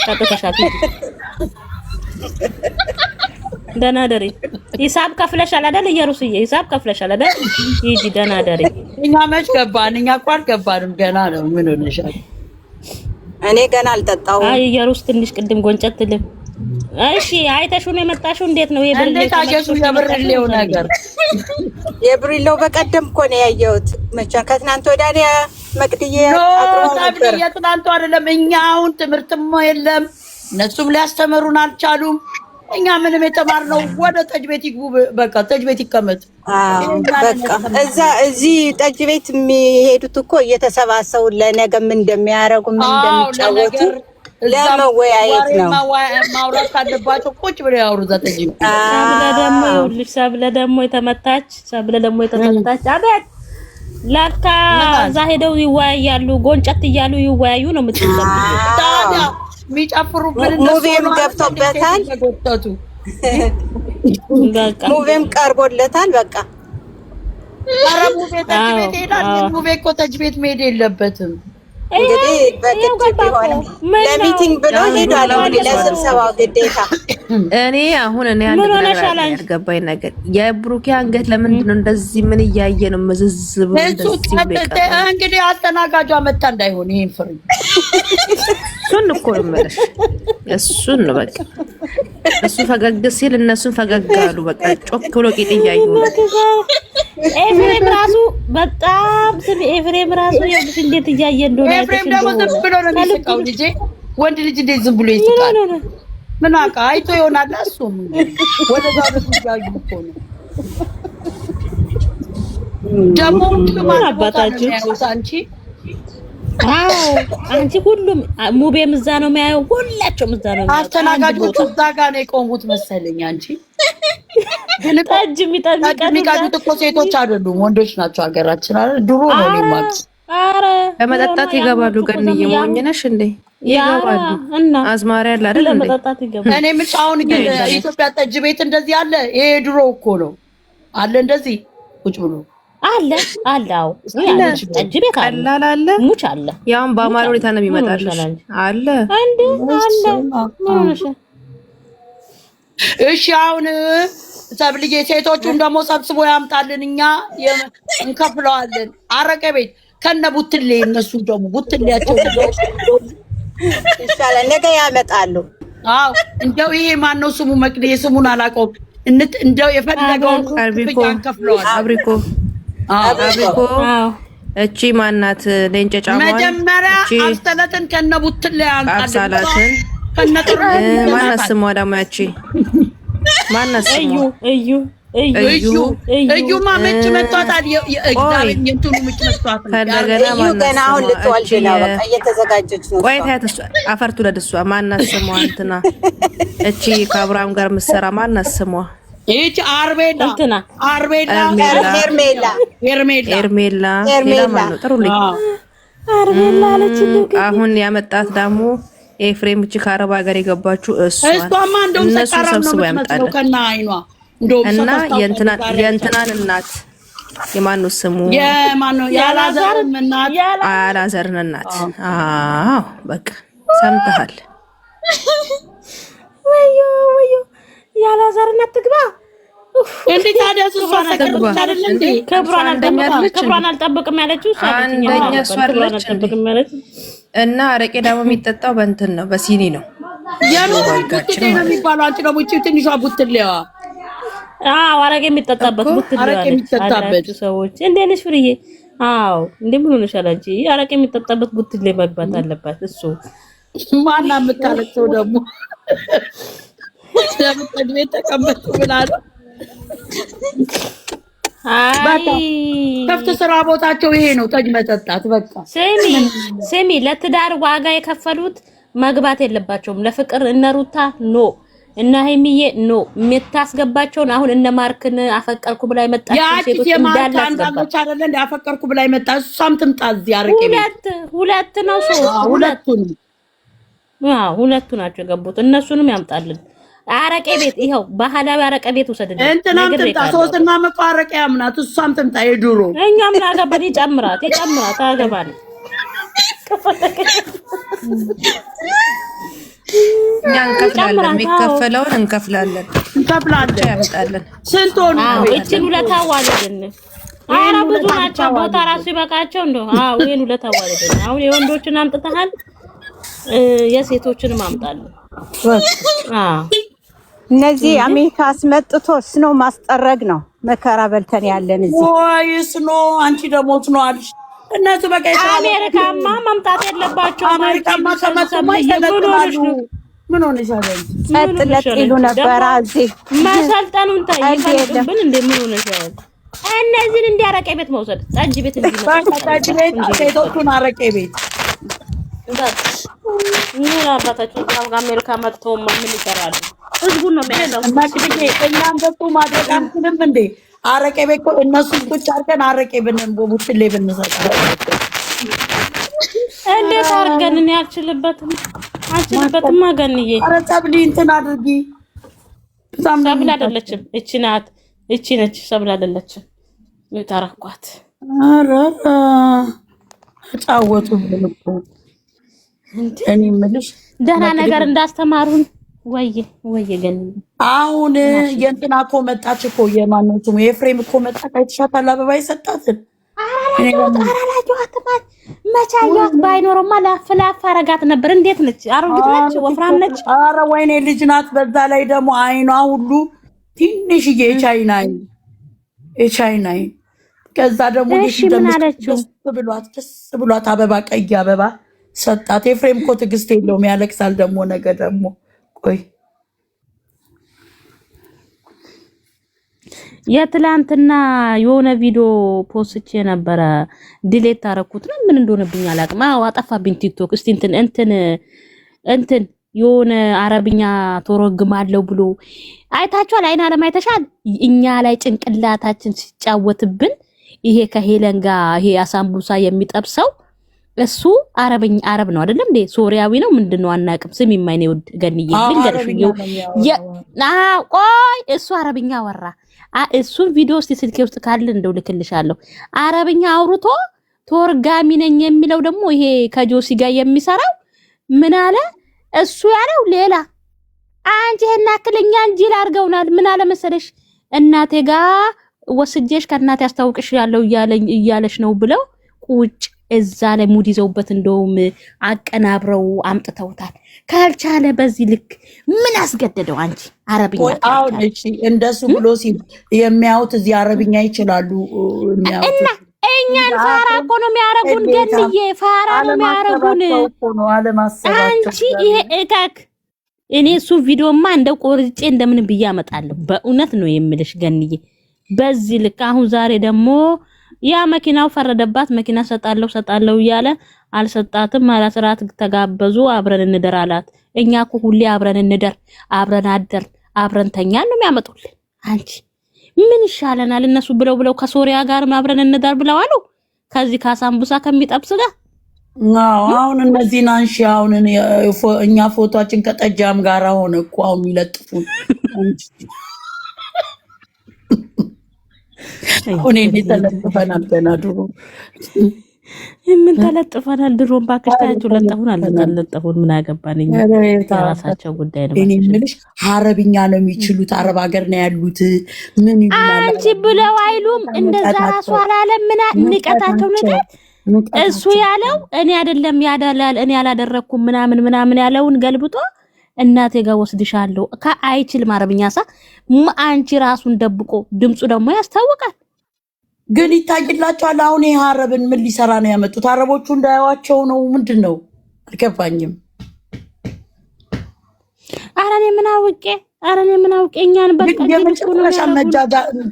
ቀጥተሻት ደህና ደሪ ሂሳብ ከፍለሻል አይደል? ኢየሩስዬ ሂሳብ ከፍለሻል አይደል? ይጂ ደህና ደሪ። እኛ መች ገባን? እኛ እኮ አልገባንም ገና ነው። ምን ሆነሻል? እኔ ገና አልጠጣሁም። አይ ኢየሩስ ትንሽ ቅድም ጎንጨትልም። እሺ አይተሽው ነው የመጣሽው? እንዴት ነው እንዴት አየሽው? የብርሌው ነገር የብርሌው በቀደም እኮ ነው ያየሁት። መቼ ከትናንት ወዲያ መቅድዬ ነበር። የትናንቱ አይደለም። እኛ አሁን ትምህርትም የለም እነሱም ሊያስተምሩን አልቻሉም። እኛ ምንም የተማርነው ወደ ጠጅ ቤት ይግቡ፣ በቃ ጠጅ ቤት ይቀመጥ። በቃ እዚህ ጠጅ ቤት የሚሄዱት እኮ እየተሰባሰቡ ለነገ ምን እንደሚያደርጉ ምን እንደሚጫወቱ ለመወያየት ነው። ማውራት ካለባቸው ቁጭ ብለው ያወሩ። ጠጅ ሰብለ ደግሞ ይኸውልሽ፣ ሰብለ ደግሞ የተመታች አቤት ለካ እዛ ሄደው ይወያያሉ፣ ጎንጨት እያሉ ይወያዩ ነው የምትሰማው። ታዲያ የሚጨፍሩብን ሙቤም ገብቶበታል፣ ሙቤም ቀርቦለታል። በቃ ኧረ ሙቤ ጠጅ ቤት ሄዳል። ሙቤ እኮ ጠጅ ቤት መሄድ የለበትም። እንግዲህ በግድ ቢሆንም ለሚቲንግ ብሎ ሄዷል። እንግዲህ ለስብሰባው ግዴታ። እኔ አንድ ነገር ያልገባኝ ነገር የብሩኬ አንገት ለምንድን ነው እንደዚህ? ምን እያየ ነው መዝዝብ? እንግዲህ አስተናጋጇ መታ እንዳይሆን ይሄን ፍሪ እሱን እኮ ነው የምልሽ። እሱን ነው በቃ እሱ ፈገግ ሲል እነሱን ፈገግ አሉ። በቃ ጮክ ብሎ ቂጥ እያዩ ነው። ኤፍሬም ራሱ በጣም ኤፍሬም ራሱ ይኸውልሽ እንዴት እያየ እንደሆነ ኤፍሬም ደግሞ ዝም ብሎ ነው የሚስቀው። ልጄ ወንድ ልጅ እንዴት ዝም ብሎ ይስቃል? ምን አውቃ አይቶ ይሆናል። እሱም ወደዛ እያዩ እኮ ነው ደግሞ ምን አባታችሁ አንቺ አንቺ ሁሉም ሙቤም እዛ ነው የሚያየው፣ ሁላቸውም እዛ ነው የሚያየው። አስተናጋጆቹ እዛ ጋር ነው የቆሙት መሰለኝ። አንቺ ግን ጠጅ የሚቀዱት እኮ ሴቶች አይደሉም ወንዶች ናቸው። ሀገራችን አይደል ድሮ ነው የሚማሩት። ኧረ ለመጠጣት ይገባሉ። ገንዬ ሞኝ ነሽ እንዴ? ይገባሉ እና አዝማሪ አለ አይደል እንዴ? ለመጠጣት ይገባሉ። እኔ ምን አሁን ግን ኢትዮጵያ ጠጅ ቤት እንደዚህ አለ? ይሄ ድሮ እኮ ነው አለ እንደዚህ ቁጭ ብሎ አለ አላው ጠጅ ቤት አለ ሙች አለ። ያውን በአማራ ሁኔታ ነው የሚመጣልሽ አለ እንዴ አለ። እሺ አሁን ሰብልዬ ሴቶቹን ደግሞ ሰብስቦ ያምጣልን፣ እኛ እንከፍለዋለን። አረቀ ቤት ከነ ቡትሌ፣ እነሱ ደግሞ ቡትሌያቸው ይሻላል፣ ነገ ያመጣሉ። አዎ እንደው ይሄ ማነው ስሙ? መቅደ ስሙን አላውቀውም። እንደው የፈለገውን እንከፍለዋለን። አብሪኮ እቺ ማናት? ለእንጨጫማ መጀመሪያ አስተለትን ከነ ቡትሌ ያምጣልን። ማናት ስሟ ደግሞ ያቺ ማናት ስሟ? እዩማ ምንጭ መጥቷታል። የእግዚአብሔር የእንትኑ ምንጭ መጥቷታል። እዩ ገና አሁን ልትወልድ ነው። በቃ እየተዘጋጀች ነው። ቆይ ታያት። አፈርቱ ለደሷ ማናት ስሟ? እንትና እቺ ከአብርሃም ጋር የምትሰራ ማናት ስሟ? ይህች አርቤላ እንትና ኤርሜላ ነው። ጥሩልኝ። አሁን ያመጣት ደግሞ ኤፍሬም እቺ ከአረብ ሀገር የገባችው እሷማ እንደውም ሰካራም ነው የምትመስለው ከና አይኗ እና የእንትናን እናት የማነው ስሙ? የአላዛርን እናት አላዛርን እናት። አዎ በቃ ሰምተሃል። ወዮ የአላዛር እናት ትግባ እንዴ? ታዲያ እሷ ነገርኩሽ አይደል እንዴ? ክብሯን አልጠብቅም ያለችው እሷ አንደኛ እሷ አይደለች እና አረቄ ደግሞ የሚጠጣው በእንትን ነው፣ በሲኒ ነው። ቡትሌ ነው የሚባለው። አንቺ ደግሞ እቺ ትንሿ ቡትሌዋ። አዎ አረቄ የሚጠጣበት ቡትሌ ሰዎች እንዴት ነሽ ፍርዬ? አዎ እንዴ ምን ሆነሻል አንቺ? አረቄ የሚጠጣበት ቡትሌ መግባት አለባት። እሱ ማና የምታለቅሰው ደግሞ ለምን ቤት ተቀመጡ ብላ ነው። ከፍት ስራ ቦታቸው ይሄ ነው፣ ጠጅ መጠጣት። በቃ ስሚ ለትዳር ዋጋ የከፈሉት መግባት የለባቸውም። ለፍቅር እነ ሩታ ኖ፣ እነ ሀይሚዬ ኖ። የምታስገባቸውን አሁን እነ ማርክን አፈቀርኩ ብላ የመጣችው ሴቶች እንዳለ አንዳንዶች አይደለ እንደ አፈቀርኩ ብላ የመጣ እሷም ትምጣ እዚህ አረቄ ሁለት ነው ሁለቱ ናቸው የገቡት። እነሱንም ያምጣልን። አረቄ ቤት ይኸው ባህላዊ አረቄ ቤት ወሰደኝ። እንትናም ትምጣ፣ ሶስትና መቆ አረቄ ያምናት እሷም ትምጣ። የድሮ እኛም ላገባን ይጨምራት አገባን እኛ እንከፍላለን፣ የሚከፈለውን እንከፍላለን። ያመጣለን ስንት ሆነ? እቺን ሁለት አዋለድን። ኧረ ብዙ ናቸው። ቦታ ራሱ ይበቃቸው እንደው። ይሄን ሁለት አዋለድን። አሁን የወንዶችን አምጥተሃል፣ የሴቶችንም አምጣለን። እነዚህ አሜሪካ አስመጥቶ ስኖ ማስጠረግ ነው። መከራ በልተን ያለን እዚህ ወይስ ኖ? አንቺ ደግሞ ስኖ አልሽ። እነሱ በቃ አሜሪካማ መምጣት የለባቸውም። አሜሪካማ ተመጥተው ይሰለጥናሉ። ምን ሆነሻል? ጸጥ ለጥ ይሉ ነበር። እዚህ መሰልጠኑን ታይፈልግብን እንደ ምን ሆነሻል? እነዚህን እንዲያረቄ ቤት መውሰድ ጠጅ ቤት ጠጅ ቤት ሴቶቹን አረቄ ቤት ምን አባታችሁ ከአሜሪካ መጥተው ምን ይሰራሉ? ህዝቡን ነው የሚያለው። እኛም ገጡ ማድረግ አንችልም እንዴ? አረቄ ቤት እነሱን ቁጭ አድርገን አረቄ ቡትሌ ብንሰጣቸው እንዴት አድርገን እኔ አልችልበትም ገንዬ። ኧረ ሰብሊ እንትን አድርጊ። ሰብል አይደለችም እቺ ናት፣ እቺ ነች። ሰብል አይደለችም የታረኳት። ኧረ ተጫወቱብን እኮ እኔ የምልሽ ደህና ነገር እንዳስተማሩን ወይ ገንዬ። አሁን የእንትና እኮ መጣች እኮ የማነው ስሙ የኤፍሬም እኮ መጣች። አይተሻታል? አበባ የሰጣትን መቻያት ባይኖርማ ላፍላፍ አረጋት ነበር። እንዴት ነች? አሮጊት ነች? ወፍራም ነች? ኧረ ወይኔ ልጅ ናት። በዛ ላይ ደግሞ አይኗ ሁሉ ትንሽዬ የቻይና ከዛ ደግሞ ደስ ብሏት አበባ ቀይ አበባ ሰጣት። ኤፍሬም እኮ ትዕግስት የለውም ያለቅሳል። ደግሞ ነገ ደግሞ ቆይ የትላንትና የሆነ ቪዲዮ ፖስቼ ነበረ። ዲሌት አረኩት ነው ምን እንደሆነብኝ አላውቅም። አጠፋብኝ ቲክቶክ። እስቲ እንትን የሆነ አረብኛ ተረግማለሁ ብሎ አይታችኋል? አይና ለማይተሻል እኛ ላይ ጭንቅላታችን ሲጫወትብን ይሄ ከሄለን ጋር ይሄ አሳምቡሳ የሚጠብሰው እሱ አረብ ነው አይደለም እንዴ? ሶሪያዊ ነው ምንድነው አናውቅም። ስም የማይኔ ወድ ገንዬ ልንገርሽ። ቆይ እሱ አረብኛ ወራ። እሱን ቪዲዮ እስቲ ስልኬ ውስጥ ካለ እንደው ልክልሻለሁ። አረብኛ አውርቶ ተርጋሚ ነኝ የሚለው ደግሞ ይሄ ከጆሲ ጋር የሚሰራው ምን አለ? እሱ ያለው ሌላ። አንቺ እና ክለኛ እንጂ ላርገውናል። ምን አለ መሰለሽ? እናቴ ጋር ወስጄሽ ከእናቴ አስተዋውቅሽ ያለው እያለሽ ነው ብለው ቁጭ እዛ ላይ ሙድ ይዘውበት እንደውም አቀናብረው አምጥተውታል። ካልቻለ በዚህ ልክ ምን አስገደደው? አንቺ አረብኛ አሁን እሺ፣ እንደሱ ብሎ የሚያዩት እዚህ አረብኛ ይችላሉ እና እኛን ፋራ እኮ ነው የሚያረጉን። ገንዬ ፋራ ነው የሚያረጉን። አንቺ ይሄ እካክ እኔ እሱ ቪዲዮማ እንደው ቆርጬ እንደምን ብዬ አመጣለሁ። በእውነት ነው የምልሽ ገንዬ፣ በዚህ ልክ አሁን ዛሬ ደግሞ ያ መኪናው ፈረደባት። መኪና ሰጣለው እያለ አልሰጣትም። አላስራት ተጋበዙ። አብረን እንደር አላት። እኛ እኮ ሁሌ አብረን እንደር፣ አብረን አደር፣ አብረን ተኛ ነው የሚያመጡልን። አንቺ ምን ይሻለናል? እነሱ ብለው ከሶሪያ ጋር አብረን እንደር ብለው አሉ። ከዚህ ካሳምቡሳ ከሚጠብስ ጋር አሁን እነዚህን አንሺ። አሁን እኛ ፎቶአችን ከጠጃም ጋር ሆነ እኮ አሁን ይለጥፉን። አሁን ተለጥፈናል። ገና ድሮ ምን ተለጥፈናል? ድሮ ባክሽ ታያችሁ ለጠፉን አልተለጠፉን ምን አገባን? የራሳቸው ጉዳይ ነው። እኔ የምልሽ አረብኛ ነው የሚችሉት። አረብ ሀገር ነው ያሉት። ምን ይላል አንቺ ብለው አይሉም። እንደዛ ራሱ አላለም። ምን ንቀታቸው ነገር እሱ ያለው እኔ አይደለም ያዳላል እኔ አላደረኩም ምናምን ያለውን ገልብጦ እናቴ ጋር ወስድሻለሁ አይችልም አረብኛ አንቺ ራሱን ደብቆ ድምፁ ደግሞ ያስታውቃል። ግን ይታይላቸዋል። አሁን ይሄ አረብን ምን ሊሰራ ነው ያመጡት? አረቦቹ እንዳያዋቸው ነው ምንድን ነው አልገባኝም። ኧረ እኔ ምን አውቄ እኛን በቃ የመጨረሻ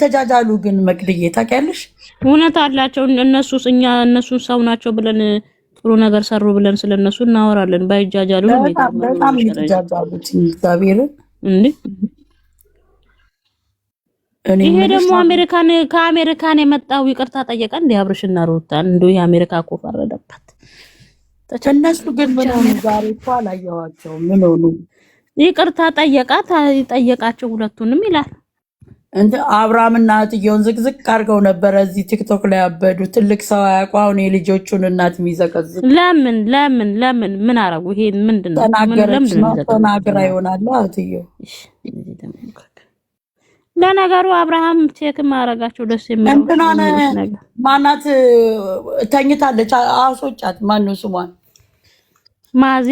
ተጃጃሉ። ግን መቅድዬ ታውቂያለሽ እውነት አላቸው እነሱን ሰው ናቸው ብለን ጥሩ ነገር ሰሩ ብለን ስለነሱ እናወራለን። ባይጃጃሉ ነው በጣም ይጃጃሉት እግዚአብሔርን እንዴ። ይሄ ደግሞ ከአሜሪካን የመጣው ይቅርታ ጠየቀ እንዴ አብርሽና ሩታን እንደው የአሜሪካ እኮ ፈረደበት። እነሱ ግን ምን ሆኑ? ዛሬ እኮ አላየኋቸውም። ምን ሆኑ? ይቅርታ ጠየቃቸው ሁለቱንም ይላል። እንት አብርሃምና እህትየውን ዝቅዝቅ አድርገው ነበረ እዚህ ቲክቶክ ላይ ያበዱ። ትልቅ ሰው አያውቁ። አሁን የልጆቹን እናት የሚዘቀዝቅ ለምን ምን አረጉ? ይሄ ምንድነው? ተናግራ ይሆናል እህትየው። ለነገሩ አብርሃም ቼክ ማረጋቸው ደስ የሚለው እንትናን ማናት ተኝታለች። አስወጫት። ማነው ስሟን? ማዚ